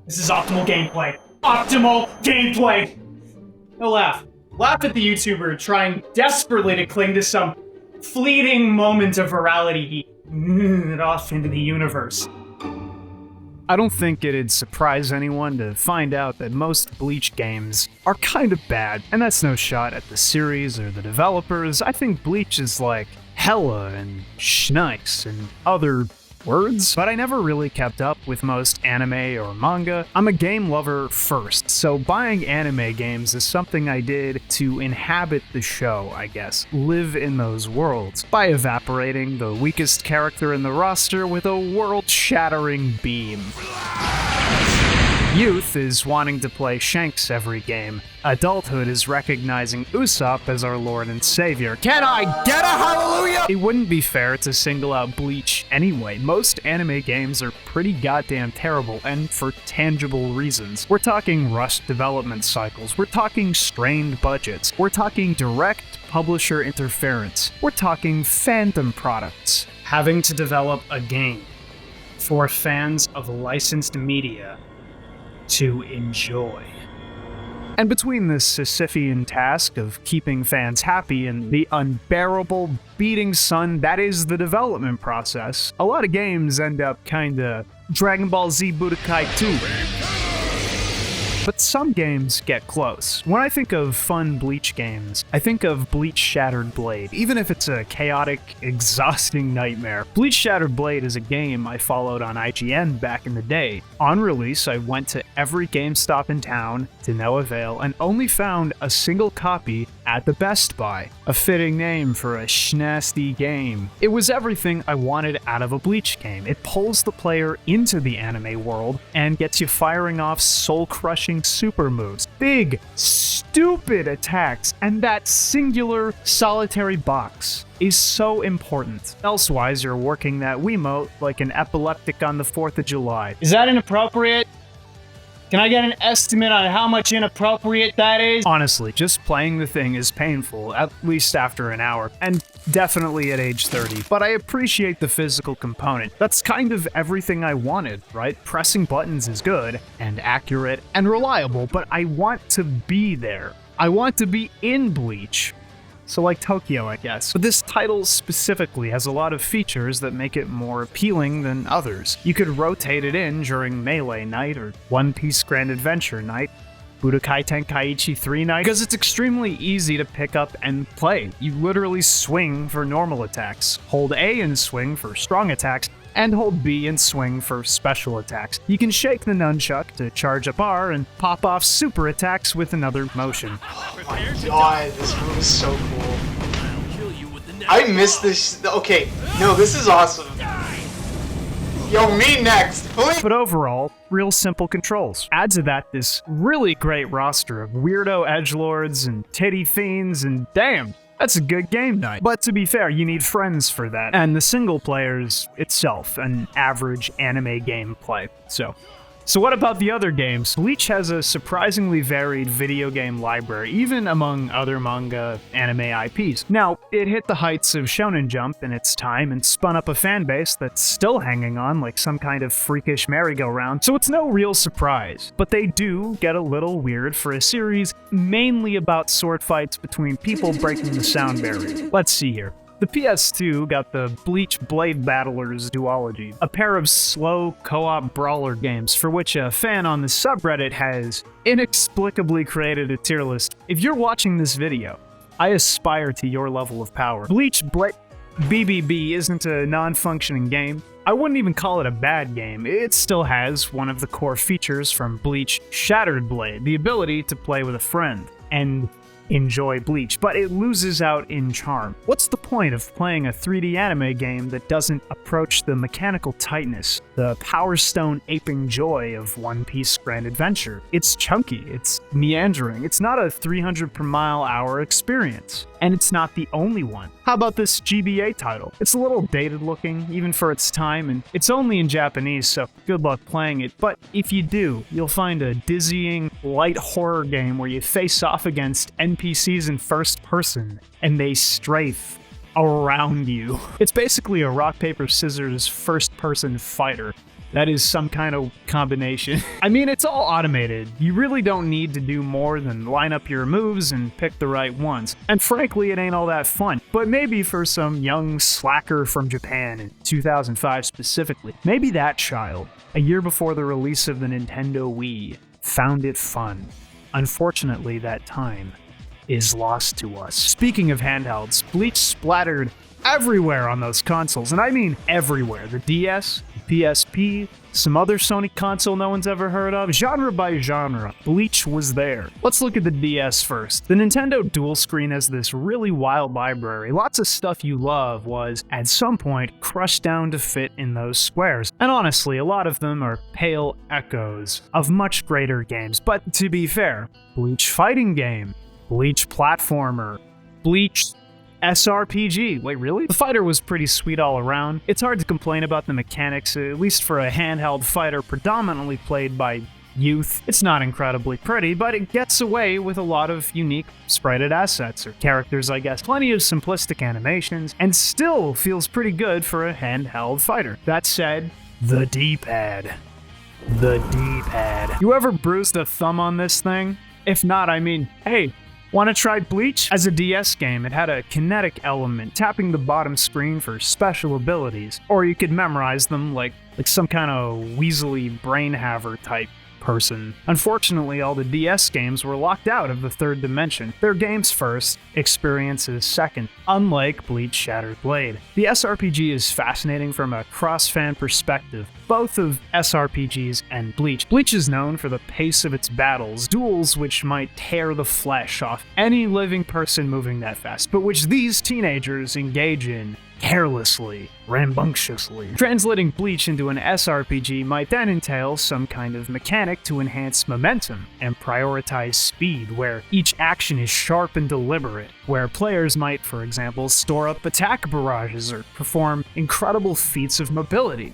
This is optimal gameplay. Optimal gameplay! No laugh. Laugh at the YouTuber trying desperately to cling to some fleeting moment of virality he mooed off into the universe. I don't think it'd surprise anyone to find out that most Bleach games are kind of bad, and that's no shot at the series or the developers. I think Bleach is like hella and schnice and other words, but I never really kept up with most anime or manga. I'm a game lover first, so buying anime games is something I did to inhabit the show, I guess. Live in those worlds by evaporating the weakest character in the roster with a world-shattering beam. Youth is wanting to play Shanks every game. Adulthood is recognizing Usopp as our Lord and Savior. Can I get a hallelujah? It wouldn't be fair to single out Bleach anyway. Most anime games are pretty goddamn terrible, and for tangible reasons. We're talking rushed development cycles. We're talking strained budgets. We're talking direct publisher interference. We're talking fandom products. Having to develop a game for fans of licensed media to enjoy. And between the Sisyphean task of keeping fans happy and the unbearable beating sun that is the development process, a lot of games end up kinda Dragon Ball Z Budokai 2. But some games get close. When I think of fun Bleach games, I think of Bleach Shattered Blade, even if it's a chaotic, exhausting nightmare. Bleach Shattered Blade is a game I followed on IGN back in the day. On release, I went to every GameStop in town, to no avail, and only found a single copy at the Best Buy. A fitting name for a schnasty game. It was everything I wanted out of a Bleach game. It pulls the player into the anime world and gets you firing off soul-crushing super moves, big, stupid attacks, and that singular solitary box is so important. Elsewise, you're working that Wiimote like an epileptic on the 4th of July. Is that inappropriate? Can I get an estimate on how much inappropriate that is? Honestly, just playing the thing is painful, at least after an hour, and definitely at age 30, but I appreciate the physical component. That's kind of everything I wanted, right? Pressing buttons is good, and accurate, and reliable, but I want to be there. I want to be in Bleach. So like Tokyo, I guess. But this title specifically has a lot of features that make it more appealing than others. You could rotate it in during Melee Night or One Piece Grand Adventure Night, Budokai Tenkaichi 3 Night, because it's extremely easy to pick up and play. You literally swing for normal attacks, hold A and swing for strong attacks, and hold B and swing for special attacks. You can shake the nunchuck to charge up R and pop off super attacks with another motion. Oh my god, this move is so cool. I missed this. Okay, no, this is awesome. Yo, me next, please. But overall, real simple controls. Add to that this really great roster of weirdo edgelords and titty fiends, and damn, that's a good game night. But to be fair, you need friends for that, and the single player's itself an average anime gameplay. So what about the other games? Bleach has a surprisingly varied video game library, even among other manga anime IPs. Now, it hit the heights of Shonen Jump in its time and spun up a fanbase that's still hanging on like some kind of freakish merry-go-round, so it's no real surprise. But they do get a little weird for a series mainly about sword fights between people breaking the sound barrier. Let's see here. The PS2 got the Bleach Blade Battlers duology, a pair of slow co-op brawler games for which a fan on the subreddit has inexplicably created a tier list. If you're watching this video, I aspire to your level of power. Bleach BBB isn't a non-functioning game. I wouldn't even call it a bad game. It still has one of the core features from Bleach Shattered Blade, the ability to play with a friend and enjoy Bleach, but it loses out in charm. What's the point of playing a 3D anime game that doesn't approach the mechanical tightness, the Power Stone aping joy of One Piece Grand Adventure? It's chunky, it's meandering, it's not a 300 per mile hour experience. And it's not the only one. How about this GBA title? It's a little dated looking, even for its time, and it's only in Japanese, so good luck playing it. But if you do, you'll find a dizzying, light horror game where you face off against NPCs in first person, and they strafe around you. It's basically a rock, paper, scissors first-person fighter That is some kind of combination. I mean, it's all automated. You really don't need to do more than line up your moves and pick the right ones. And frankly, it ain't all that fun. But maybe for some young slacker from Japan in 2005 specifically, maybe that child, a year before the release of the Nintendo Wii, found it fun. Unfortunately, that time is lost to us. Speaking of handhelds, Bleach splattered everywhere on those consoles, and I mean everywhere. The DS, the PSP, some other Sony console no one's ever heard of, genre by genre, Bleach was there. Let's look at the DS first. The Nintendo dual screen has this really wild library. Lots of stuff you love was, at some point, crushed down to fit in those squares. And honestly, a lot of them are pale echoes of much greater games. But to be fair, Bleach fighting game, Bleach platformer, Bleach SRPG. Wait, really? The fighter was pretty sweet all around. It's hard to complain about the mechanics, at least for a handheld fighter predominantly played by youth. It's not incredibly pretty, but it gets away with a lot of unique sprited assets, or characters, I guess. Plenty of simplistic animations, and still feels pretty good for a handheld fighter. That said, the D-pad. The D-pad. You ever bruised a thumb on this thing? If not, I mean, hey, want to try Bleach? As a DS game, it had a kinetic element, tapping the bottom screen for special abilities, or you could memorize them like some kind of weaselly brain-haver type person. Unfortunately, all the DS games were locked out of the third dimension. They're games first, experiences second, unlike Bleach Shattered Blade. The SRPG is fascinating from a cross-fan perspective, both of SRPGs and Bleach. Bleach is known for the pace of its battles, duels which might tear the flesh off any living person moving that fast, but which these teenagers engage in carelessly, rambunctiously. Translating Bleach into an SRPG might then entail some kind of mechanic to enhance momentum and prioritize speed, where each action is sharp and deliberate, where players might, for example, store up attack barrages or perform incredible feats of mobility.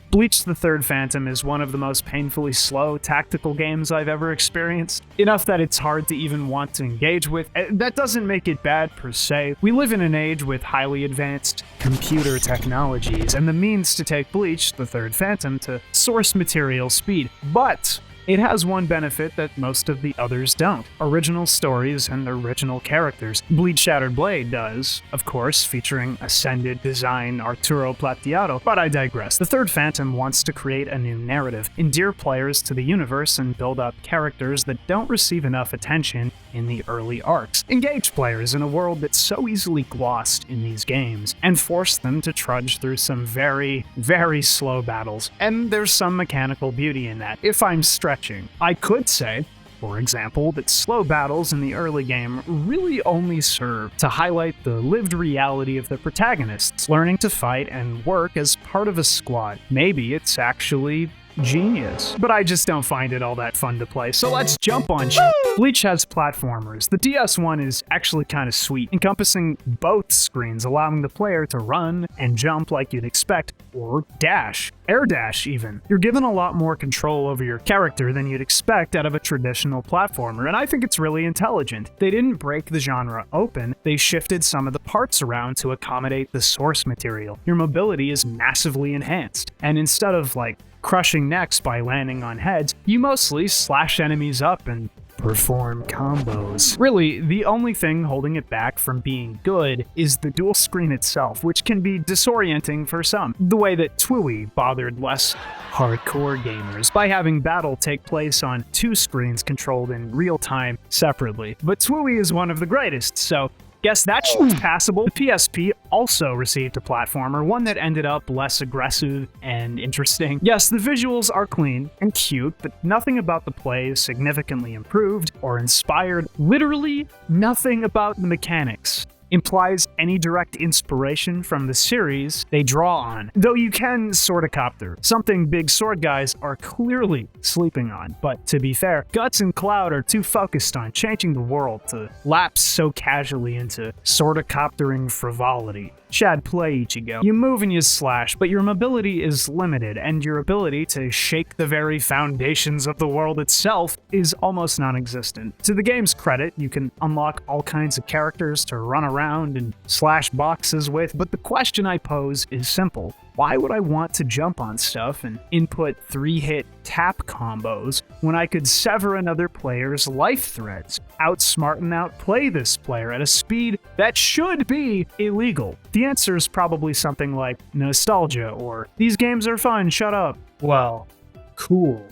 Bleach the Third Phantom is one of the most painfully slow tactical games I've ever experienced. Enough that it's hard to even want to engage with. That doesn't make it bad per se. We live in an age with highly advanced computer technologies and the means to take Bleach the Third Phantom to source material speed. But it has one benefit that most of the others don't: original stories and original characters. Bleach Shattered Blade does, of course, featuring ascended design Arturo Plateado, but I digress. The Third Phantom wants to create a new narrative, endear players to the universe, and build up characters that don't receive enough attention in the early arcs. Engage players in a world that's so easily glossed in these games, and force them to trudge through some very, very slow battles. And there's some mechanical beauty in that, if I'm stretching. I could say, for example, that slow battles in the early game really only serve to highlight the lived reality of the protagonists, learning to fight and work as part of a squad. Maybe it's actually genius, but I just don't find it all that fun to play, so let's jump on Bleach has platformers. The DS one is actually kind of sweet, encompassing both screens, allowing the player to run and jump like you'd expect, or dash, air dash even. You're given a lot more control over your character than you'd expect out of a traditional platformer, and I think it's really intelligent. They didn't break the genre open, they shifted some of the parts around to accommodate the source material. Your mobility is massively enhanced, and instead of crushing necks by landing on heads, you mostly slash enemies up and perform combos. Really, the only thing holding it back from being good is the dual screen itself, which can be disorienting for some, the way that TWIWY bothered less hardcore gamers by having battle take place on two screens controlled in real time separately. But TWIWY is one of the greatest, so guess that should be passable. The PSP also received a platformer, one that ended up less aggressive and interesting. Yes, the visuals are clean and cute, but nothing about the play is significantly improved or inspired. Literally nothing about the mechanics implies any direct inspiration from the series they draw on, though you can sorta copter, something big sword guys are clearly sleeping on. But to be fair, Guts and Cloud are too focused on changing the world to lapse so casually into sorta coptering frivolity. Chad, play Ichigo. You move and you slash, but your mobility is limited, and your ability to shake the very foundations of the world itself is almost non-existent. To the game's credit, you can unlock all kinds of characters to run around and slash boxes with, but the question I pose is simple. Why would I want to jump on stuff and input 3-hit tap combos when I could sever another player's life threads, outsmart and outplay this player at a speed that should be illegal? The answer is probably something like nostalgia or these games are fun, shut up. Well, cool,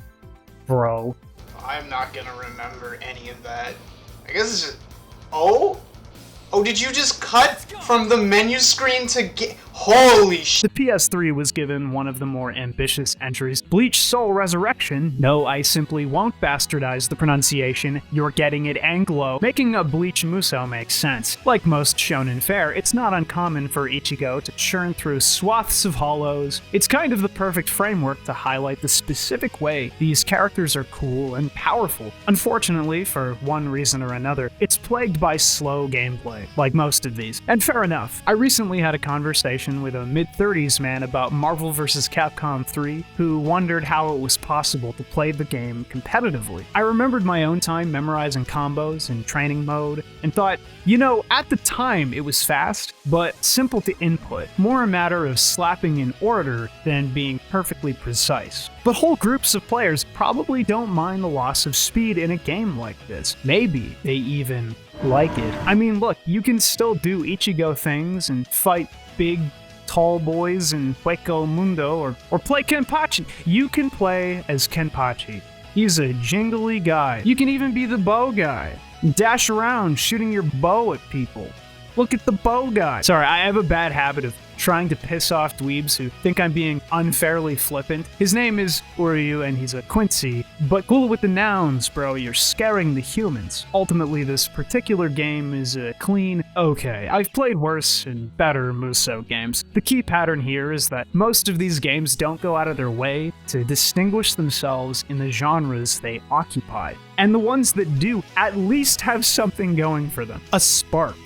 bro. I'm not gonna remember any of that. I guess it's just... Oh? Oh, did you just cut from the menu screen to get... Holy sh... The PS3 was given one of the more ambitious entries, Bleach Soul Resurrection. No, I simply won't bastardize the pronunciation. You're getting it Anglo. Making a Bleach Musou makes sense. Like most shonen fare, it's not uncommon for Ichigo to churn through swaths of hollows. It's kind of the perfect framework to highlight the specific way these characters are cool and powerful. Unfortunately, for one reason or another, it's plagued by slow gameplay, like most of these. And fair enough. I recently had a conversation with a mid-30s man about Marvel Vs Capcom 3 who wondered how it was possible to play the game competitively. I remembered my own time memorizing combos in training mode and thought, you know, at the time it was fast, but simple to input, more a matter of slapping in order than being perfectly precise. But whole groups of players probably don't mind the loss of speed in a game like this. Maybe they even like it. I mean, look, you can still do Ichigo things and fight big, tall boys in Hueco Mundo or play Kenpachi. You can play as Kenpachi. He's a jingly guy. You can even be the bow guy. Dash around shooting your bow at people. Look at the bow guy. Sorry, I have a bad habit of trying to piss off dweebs who think I'm being unfairly flippant. His name is Uryu and he's a Quincy, but cool with the nouns, bro, you're scaring the humans. Ultimately, this particular game is a clean, okay, I've played worse and better Musou games. The key pattern here is that most of these games don't go out of their way to distinguish themselves in the genres they occupy. And the ones that do at least have something going for them. A spark.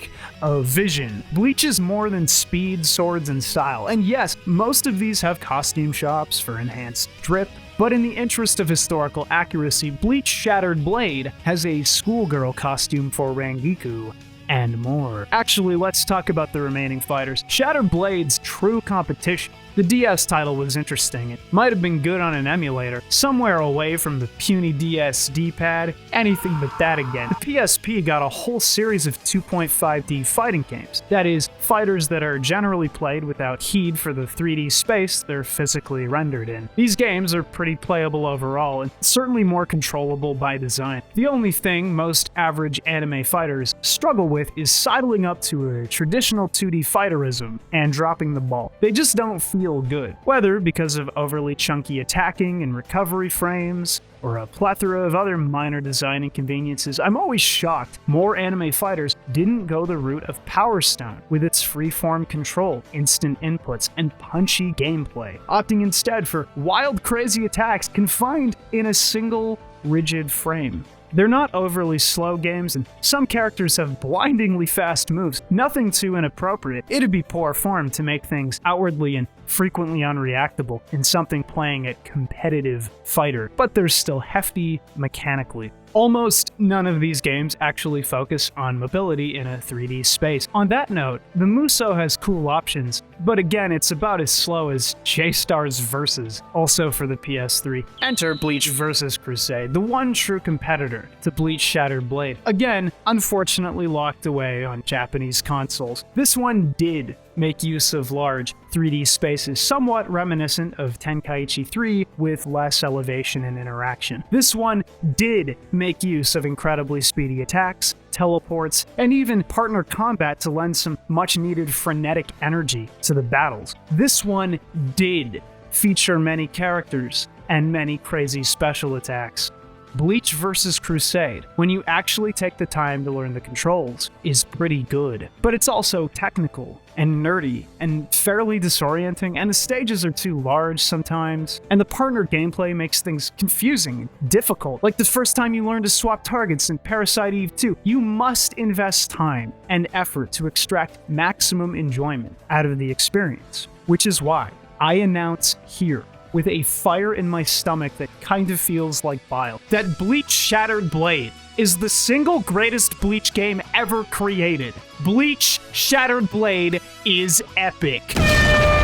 A vision. Bleach is more than speed, swords, and style. And yes, most of these have costume shops for enhanced drip, but in the interest of historical accuracy, Bleach Shattered Blade has a schoolgirl costume for Rangiku, and more. Actually, let's talk about the remaining fighters. Shattered Blade's true competition. The DS title was interesting. It might have been good on an emulator, somewhere away from the puny DS D-pad, anything but that again. The PSP got a whole series of 2.5D fighting games. That is, fighters that are generally played without heed for the 3D space they're physically rendered in. These games are pretty playable overall, and certainly more controllable by design. The only thing most average anime fighters struggle with is sidling up to a traditional 2D fighterism and dropping the ball. They just don't feel good, whether because of overly chunky attacking and recovery frames, or a plethora of other minor design inconveniences. I'm always shocked more anime fighters didn't go the route of Power Stone with its freeform control, instant inputs, and punchy gameplay, opting instead for wild, crazy attacks confined in a single, rigid frame. They're not overly slow games, and some characters have blindingly fast moves, nothing too inappropriate. It'd be poor form to make things outwardly and frequently unreactable in something playing at competitive fighter, but they're still hefty mechanically. Almost none of these games actually focus on mobility in a 3D space. On that note, the Musou has cool options, but again, it's about as slow as J-Star's Versus, also for the PS3. Enter Bleach vs Crusade, the one true competitor to Bleach Shattered Blade. Again, unfortunately locked away on Japanese consoles. This one did make use of large 3D spaces, somewhat reminiscent of Tenkaichi 3 with less elevation and interaction. This one did make use of incredibly speedy attacks, teleports, and even partner combat to lend some much-needed frenetic energy to the battles. This one did feature many characters and many crazy special attacks. Bleach vs Crusade, when you actually take the time to learn the controls, is pretty good. But it's also technical and nerdy and fairly disorienting, and the stages are too large sometimes, and the partner gameplay makes things confusing and difficult. Like the first time you learn to swap targets in Parasite Eve 2, you must invest time and effort to extract maximum enjoyment out of the experience, which is why I announce here, with a fire in my stomach that kind of feels like bile. That Bleach Shattered Blade is the single greatest Bleach game ever created. Bleach Shattered Blade is epic.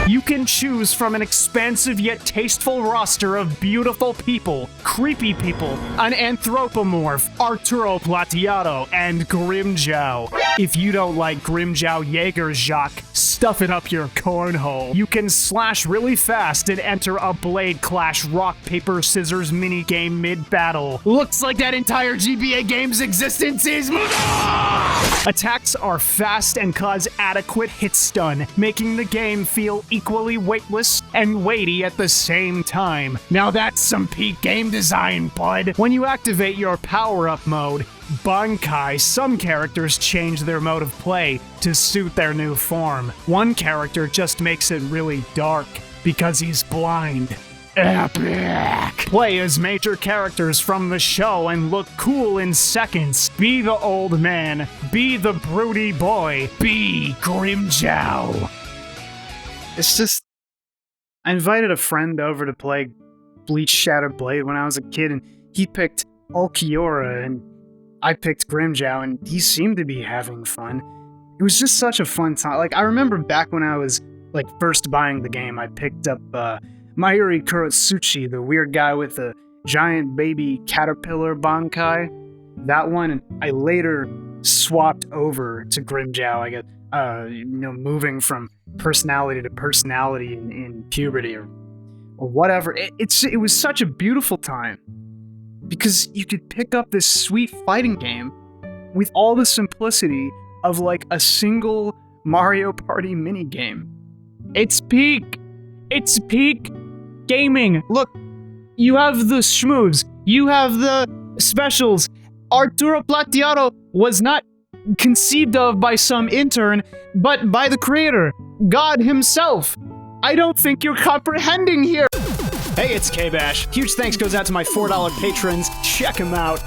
You can choose from an expansive yet tasteful roster of beautiful people, creepy people, an anthropomorph, Arturo Plateado, and Grimmjow. If you don't like Grimmjow Jaegerjacques, stuff it up your cornhole. You can slash really fast and enter a blade clash rock, paper, scissors minigame mid-battle. Looks like that entire GBA game's existence is Attacks are fast and cause adequate hit stun, making the game feel equally weightless and weighty at the same time. Now that's some peak game design, bud. When you activate your power-up mode, Bankai, some characters change their mode of play to suit their new form. One character just makes it really dark because he's blind. Epic! Play as major characters from the show and look cool in seconds. Be the old man. Be the broody boy. Be Grimmjow. It's just... I invited a friend over to play Bleach Shattered Blade when I was a kid, and he picked Ulquiorra, and I picked Grimmjow, and he seemed to be having fun. It was just such a fun time. Like, I remember back when I was, like, first buying the game, I picked up, Mayuri Kurotsuchi, the weird guy with the giant baby caterpillar Bankai. That one, and I later swapped over to Grimmjow, I guess, moving from personality to personality in puberty or whatever. It was such a beautiful time because you could pick up this sweet fighting game with all the simplicity of like a single Mario Party minigame. It's peak gaming. Look, you have the schmooze, you have the specials. Arturo Plateado was not conceived of by some intern, but by the creator, God himself. I don't think you're comprehending here. Hey, it's KBash. Huge thanks goes out to my $4 patrons. Check them out.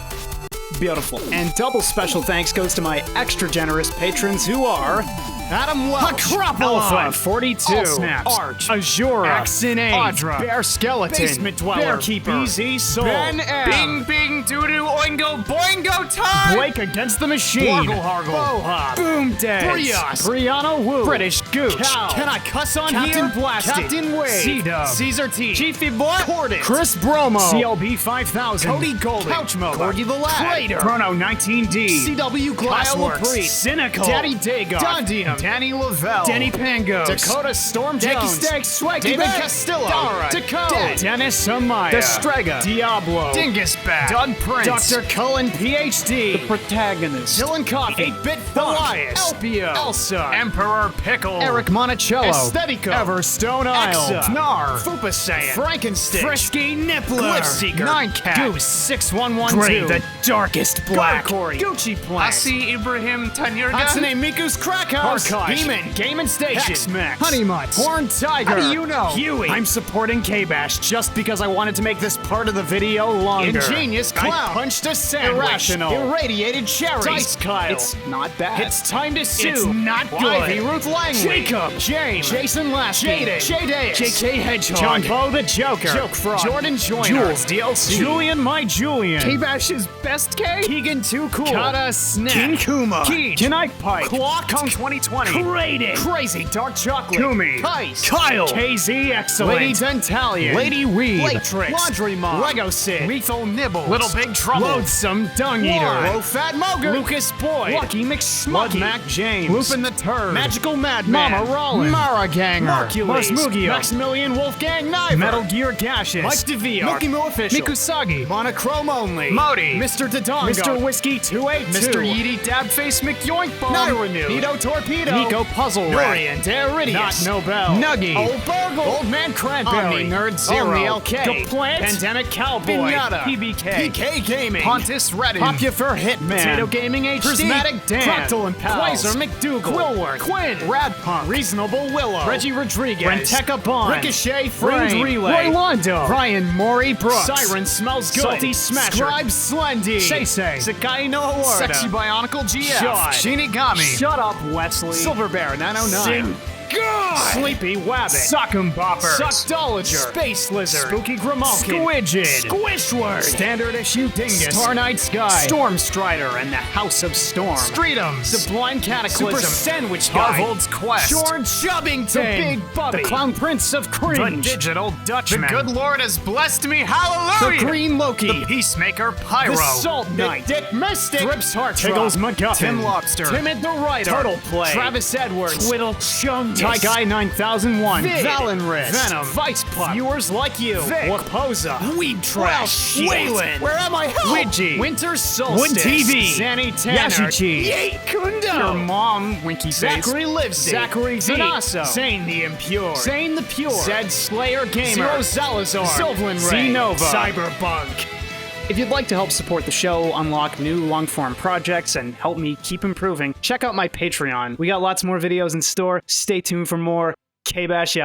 Beautiful. And double special thanks goes to my extra generous patrons who are Adam Welch, Elephant 42, Allsnaps, Arch, Azura, Axinade, Audra, Bear Skeleton, Basement Dweller, Bearkeeper, BZ Soul, Ben M, Bing Bing Doodoo Oingo Boingo Time, Blake Against the Machine, Wargle Hargle, Bohop, Boom Dead, Brios, Brianna Woo, British Gooch, Cal, Can I Cuss on Captain Here? Blasted, Captain Wade, C-Dub, Caesar T, Chiefy Boy, Cordit, Chris Bromo, CLB 5000, Cody Golden, Couch Mo, Corgi the Lad, Trader, Chrono 19D, CW Glassworks, Cynical, Daddy Dago, Dondium, Danny Lavelle, Denny Pangos, Dakota Storm Jones, Decky Stag Swag, David Castillo, Dara, Dakota, Dennis Amaya, The Strega, Diablo, Dingus Bat, Doug Prince, Dr. Cullen PhD, The Protagonist, Dylan Coffee, 8-Bit Funk, Elias, Elpio, Elsa, Emperor Pickle, Eric Monticello, Aesthetico, Everstone Isle, Exa, Gnar, Fupa Saiyan, Frankenstein, Frisky Nippler, Glitchseeker, 9cat, Goose 6112, Gray, The Darkest Black, Corey, Gucci Plant, Asi Ibrahim Tanirga, Hatsune Miku's Crackhouse, Beeman, Game & Station, Hexmax, Honeymutt, Horn Tiger, How do you know? Huey. I'm supporting KBash just because I wanted to make this part of the video longer. Ingenious Clown, I punched a sandwich, Irrational, Irradiated Cherries, Dice Kyle, it's not bad. It's time to sue, it's not good. Ivy Ruth Langley, Jacob, James, Jason Lasky, Jaden, JK Hedgehog, John Poe the Joker, Joke Frog, Jordan Joyner, Jules DLC, Julian My Julian, KBash's Best K, Keegan Too Cool, Kata Snack, King Kuma, Keej, Kenike Pike, Clock, Kong 2020, Rated, Crazy Dark Chocolate, Kumi, Heist, Kyle, KZ Excellent, Lady Dentalian, Lady Weed, Latrix, Laundry Mom, Lego Sid, Lethal Nibbles, Little Big Trouble, Loathsome Dung Eater, Low Fat Moger, Lucas Boy, Lucky McSmucky, Mac James, Lupin the Turd, Magical Madman, Mama Rollin, Mara Ganger, Marcules, Mugio, Maximilian Wolfgang Kniver, Metal Gear Gaseous, Mike DeViar, Milky Moo Official, Mikusagi, Monochrome Only, Modi, Mr. Dodongo, Mr. Whiskey 282, Mr. Yeety Dabface McYoink Bomb, Nyrenew, Nito Torpedo, Nico Puzzle Norian, Daridius, Not Nobel, Nuggy, Old Burgle, Old Man Cranberry, Omni Nerd Zero, Omni LK, Plant, Pandemic Cowboy, Pinata, PBK, PK Gaming, Pontus Reddin, Popular Hitman, Potato Gaming HD, Prismatic Dan, Fractal and Pals, Quasar McDougal, Quillworth, Quinn, Radpunk, Reasonable Willow, Reggie Rodriguez, Renteca Bond, Ricochet Frame, Relay, Roy Londo, Brian Maury Brooks, Siren Smells Good, Salty Smasher, Scribe Slendy, Say, Sakai no Award, Sexy Bionicle GF, Josh, Shinigami, Shut Up Wesley, Silver Bear 909, God! Sleepy Wabbit, Sock'em Bopper, Suckdolager, Space Lizard, Spooky Grimalkin, Squidged, Squishword, Standard Issue Dingus, Star Night Sky, Storm Strider and the House of Storm, Streetums, Sublime Cataclysm, Super Sandwich Guy, Harvold's Quest, George Chubbington, the Big Bubby, the Clown Prince of Cringe, the Digital Dutchman, the Good Lord has blessed me, hallelujah, the Green Loki, the Peacemaker Pyro, the Salt Knight, Dick Mystic, Drips Heart, Tiggles McGuffin, Tim Lobster, Timid the Writer, Turtle Play, Travis Edwards, Twiddle Chungus, Ty Guy 9001, Vid, Valenris, Venom, Vice Pup, Viewers Like You, Vic, Wapoza, Weed Trash, Waylon, Where Am I Help? Widgie, Winter Solstice, Wood TV, Zanny Tanner, Yashichi, Yay Kundo, Your Mom, Winky Face, Zachary Lives, Zachary Zanasso, Zane the Impure, Zane the Pure, Zed Slayer Gamer, Zero Zalazar, Sylvan Ray, Nova, Cyberbunk. If you'd like to help support the show, unlock new long-form projects, and help me keep improving, check out my Patreon. We got lots more videos in store. Stay tuned for more. KBash out.